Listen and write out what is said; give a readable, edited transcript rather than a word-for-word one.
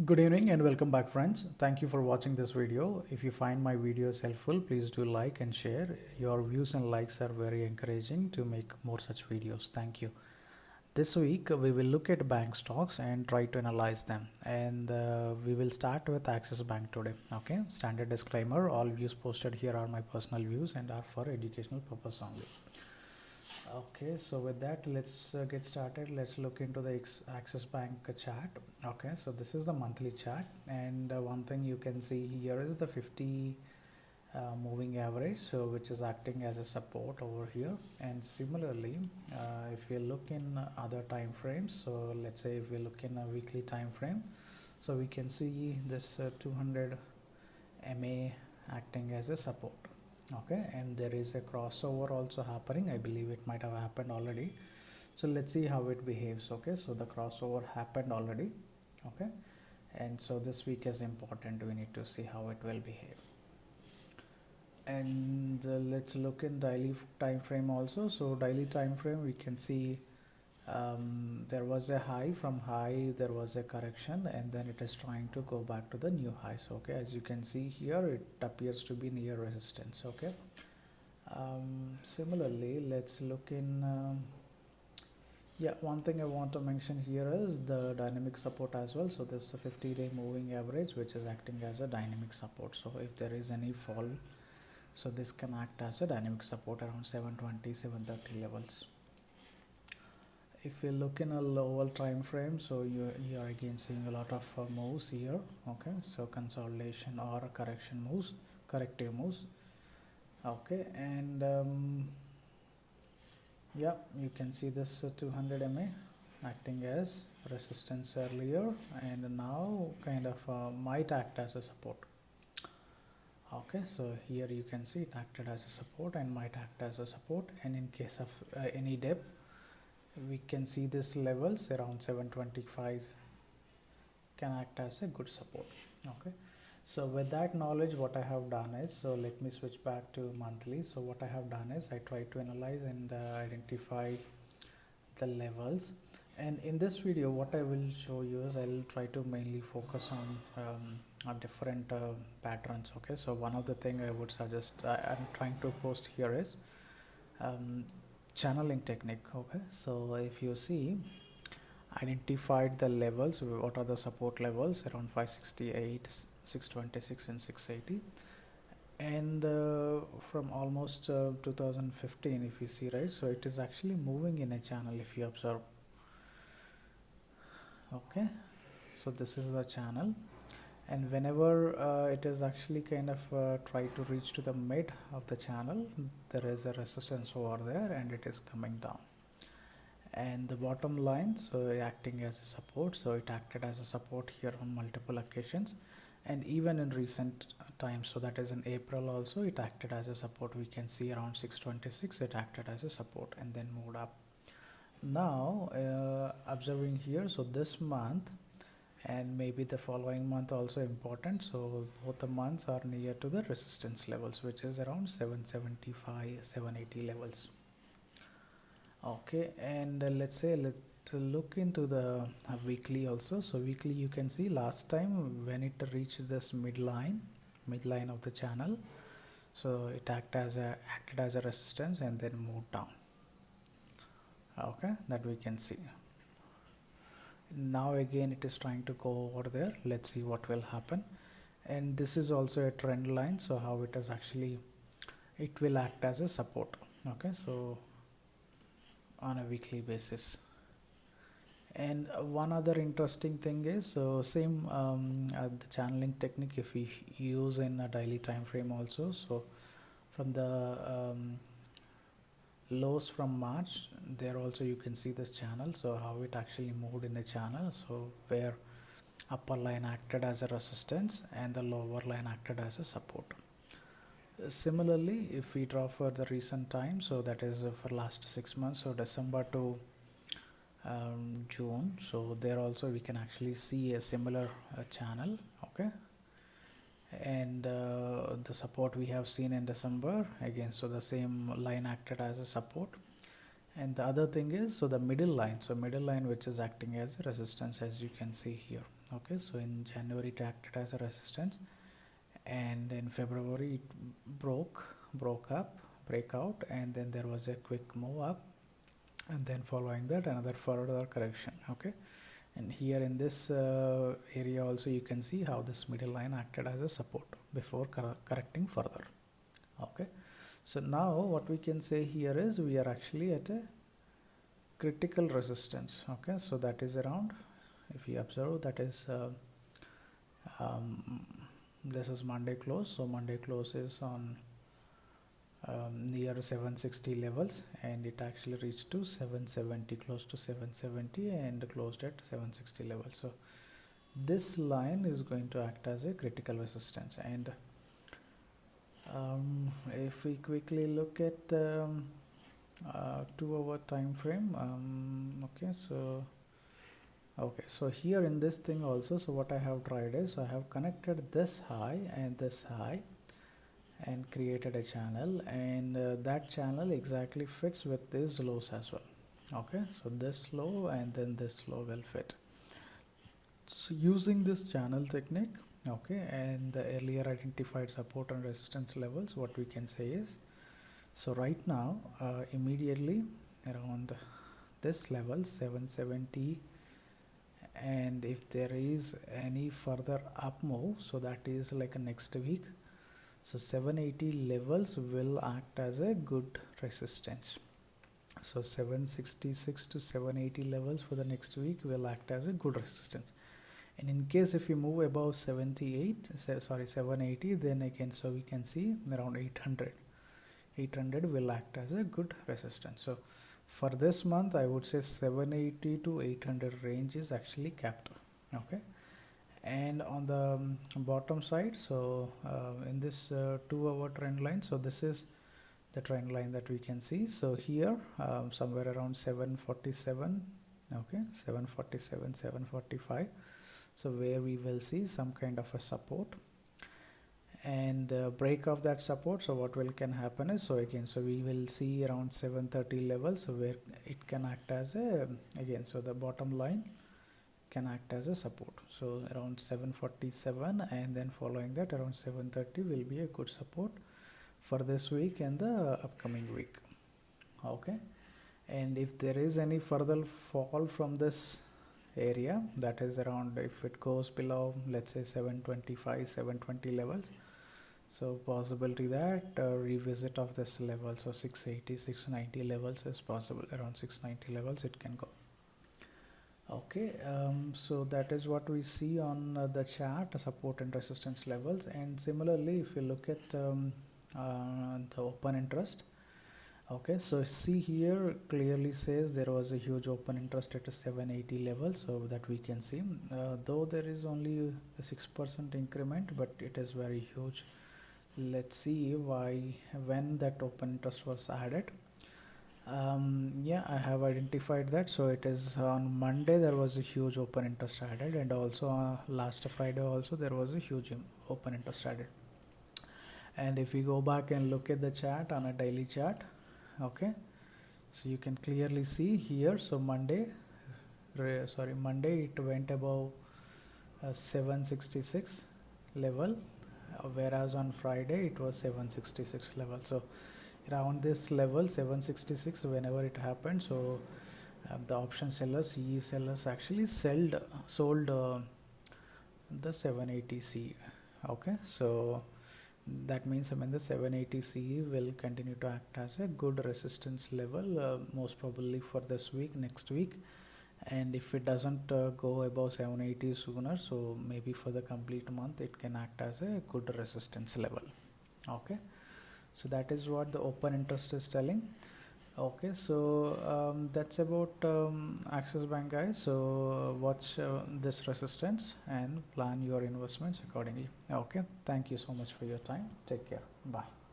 Good evening and welcome back, friends. Thank you for watching this video. If you find my videos helpful, please do like and share. Your views and likes are very encouraging to make more such videos. Thank you. This week we will look at bank stocks and try to analyze them. And we will start with Axis Bank today. Okay, standard disclaimer, all views posted here are my personal views and are for educational purpose only. Okay, so with that, let's get started. Let's look into the Axis Bank chart. Okay, so this is the monthly chart, and one thing you can see here is the 50 moving average, so which is acting as a support over here. And similarly, if you look in other time frames, so let's say if we look in a weekly time frame, so we can see this 200 MA acting as a support. Okay, and there is a crossover also happening. I believe it might have happened already, so let's see how it behaves. Okay, so the crossover happened already. Okay, and so this week is important. We need to see how it will behave. And let's look in daily time frame also. So daily time frame, we can see there was a high. From high there was a correction, and then it is trying to go back to the new highs. Okay, as you can see here, it appears to be near resistance. Okay, similarly, let's look in yeah, one thing I want to mention here is the dynamic support as well. So this 50-day moving average, which is acting as a dynamic support. So if there is any fall, so this can act as a dynamic support around 720 730 levels. If we look in a lower time frame, so you are again seeing a lot of moves here. Okay, so consolidation or correction moves, corrective moves. Okay, and yeah, you can see this 200 MA acting as resistance earlier, and now kind of might act as a support. Okay, so here you can see it acted as a support and might act as a support, and in case of any dip, we can see this levels around 725 can act as a good support. Okay, so with that knowledge, what I have done is, so let me switch back to monthly. So what I have done is I try to analyze and identify the levels, and in this video what I will show you is I'll try to mainly focus on different patterns. Okay, so one of the thing I would suggest I'm trying to post here is channeling technique. Okay, so if you see, identified the levels, what are the support levels around 568, 626 and 680, and from almost 2015, if you see, right, so it is actually moving in a channel if you observe. Okay, so this is the channel, and whenever it is actually kind of try to reach to the mid of the channel, there is a resistance over there and it is coming down. And the bottom line, so acting as a support, so it acted as a support here on multiple occasions, and even in recent times, so that is in April also, it acted as a support. We can see around 626 it acted as a support and then moved up. Now observing here, so this month and maybe the following month also important, so both the months are near to the resistance levels, which is around 775 780 levels. Okay, and let's say let's look into the weekly also. So weekly, you can see last time when it reached this midline of the channel, so it acted as a resistance and then moved down. Okay, that we can see. Now again it is trying to go over there. Let's see what will happen. And this is also a trend line, so how it is actually, it will act as a support. Okay, so on a weekly basis. And one other interesting thing is, so same the channeling technique if we use in a daily time frame also. So from the lows from March, there also you can see this channel, so how it actually moved in the channel, so where upper line acted as a resistance and the lower line acted as a support. Similarly, if we draw for the recent time, so that is for last 6 months, so December to June, so there also we can actually see a similar channel. Okay, and the support we have seen in December again, so the same line acted as a support. And the other thing is, so the middle line, which is acting as a resistance, as you can see here. Okay, so in January it acted as a resistance, and in February it broke up, breakout, and then there was a quick move up, and then following that another further correction. Okay, and here in this area also you can see how this middle line acted as a support before correcting further. Okay, so now what we can say here is we are actually at a critical resistance. Okay, so that is around, if you observe, that is this is Monday close, so Monday close is on near 760 levels, and it actually reached to 770, close to 770, and closed at 760 levels. So this line is going to act as a critical resistance. And if we quickly look at 2-hour time frame, okay, so here in this thing also, so what I have tried is I have connected this high and this high and created a channel, and that channel exactly fits with these lows as well. Okay, so this low and then this low will fit. So using this channel technique, okay, and the earlier identified support and resistance levels, what we can say is, so right now immediately around this level 770, and if there is any further up move, so that is like a next week, so 780 levels will act as a good resistance. So 766 to 780 levels for the next week will act as a good resistance. And in case if you move above 780, then again, so we can see around 800 will act as a good resistance. So for this month I would say 780 to 800 range is actually capped. Okay, and on the bottom side, so in this 2-hour trend line, so this is the trend line that we can see. So here somewhere around 747, okay, 747, 745, so where we will see some kind of a support and break of that support. So what will can happen is, so again, so we will see around 730 levels, so where it can act as a, again, so the bottom line can act as a support. So around 747, and then following that around 730 will be a good support for this week and the upcoming week. Okay, and if there is any further fall from this area, that is around, if it goes below, let's say 725, 720 levels, so possibility that revisit of this level, so 680, 690 levels is possible. Around 690 levels it can go. Okay, so that is what we see on the chart, support and resistance levels. And similarly, if you look at the open interest, okay, so see here clearly says there was a huge open interest at a 780 level, so that we can see, though there is only a 6% increment, but it is very huge. Let's see why, when that open interest was added. Yeah, I have identified that. So it is on Monday there was a huge open interest added, and also last Friday also there was a huge open interest added. And if we go back and look at the chart on a daily chart, okay, so you can clearly see here, so Monday it went above 766 level, whereas on Friday it was 766 level. So around this level 766, whenever it happened, so the option sellers, CE sellers actually sold the 780 CE. Okay, so that means, I mean, the 780 CE will continue to act as a good resistance level, most probably for this week, next week. And if it doesn't go above 780 sooner, so maybe for the complete month it can act as a good resistance level. Okay, so that is what the open interest is telling. Okay, so that's about Axis Bank, guys. So watch this resistance and plan your investments accordingly. Okay, thank you so much for your time. Take care. Bye.